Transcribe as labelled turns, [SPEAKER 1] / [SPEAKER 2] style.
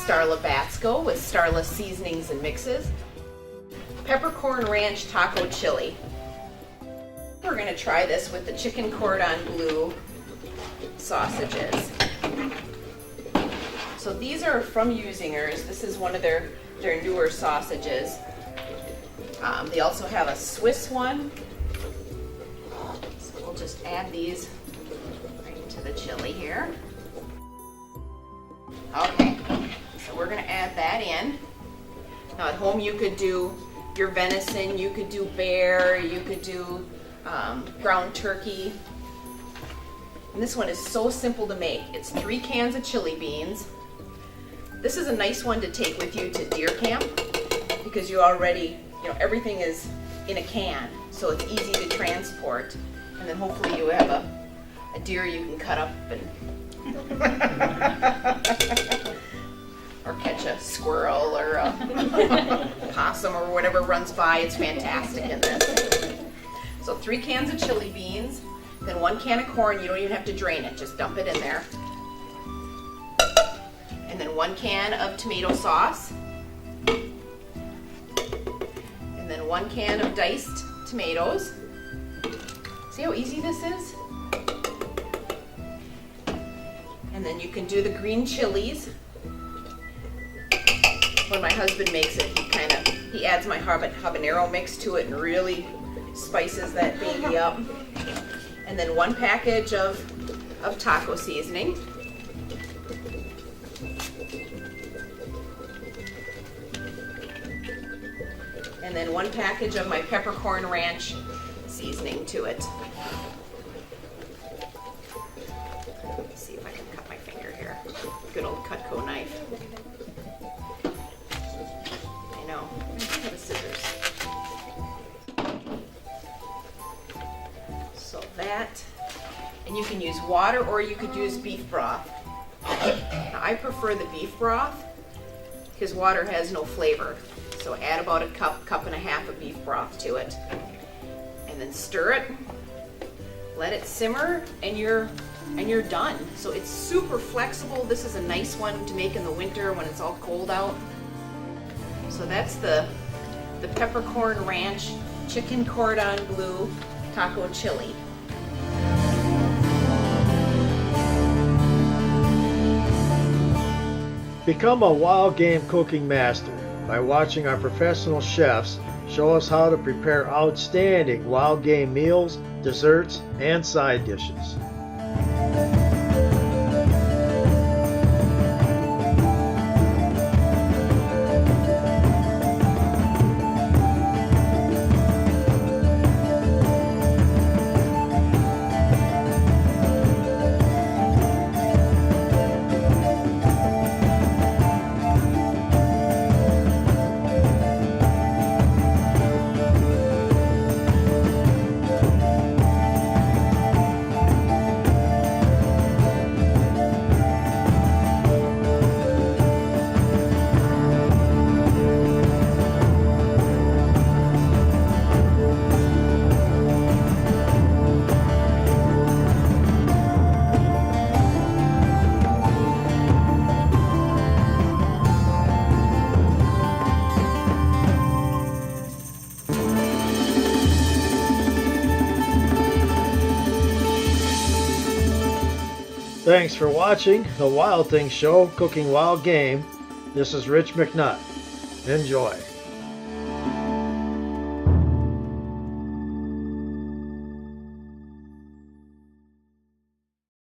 [SPEAKER 1] Starla with Starla Seasonings and Mixes. Peppercorn Ranch Taco Chili. We're going to try this with the chicken cordon bleu sausages. So these are from Usingers. This is one of their newer sausages. They also have a Swiss one. So we'll just add these right into the chili here. Okay, so we're going to add that in. Now at home you could do your venison, you could do bear, you could do ground turkey. And this one is so simple to make. It's 3 cans of chili beans. This is a nice one to take with you to deer camp because you already, everything is in a can, so it's easy to transport. And then hopefully you have a deer you can cut up and or catch a squirrel or a possum or whatever runs by. It's fantastic in this. So 3 cans of chili beans, then 1 can of corn. You don't even have to drain it, just dump it in there. And then 1 can of tomato sauce. And then 1 can of diced tomatoes. See how easy this is? And then you can do the green chilies. When my husband makes it, he adds my habanero mix to it and really spices that baby up. And then 1 package of taco seasoning. And then 1 package of my Peppercorn Ranch seasoning to it. Let's see if I can cut my finger here. Good old Cutco knife. I know. I do have a scissors. So that, and you can use water or you could use beef broth. Now, I prefer the beef broth because water has no flavor. So add about a cup and a half of beef broth to it. And then stir it, let it simmer, and you're done. So it's super flexible. This is a nice one to make in the winter when it's all cold out. So that's the Peppercorn Ranch Chicken Cordon Bleu Taco Chili.
[SPEAKER 2] Become a wild game cooking master by watching our professional chefs show us how to prepare outstanding wild game meals, desserts, and side dishes. Thanks for watching the Wild Things Show, Cooking Wild Game. This is Rich McNutt. Enjoy.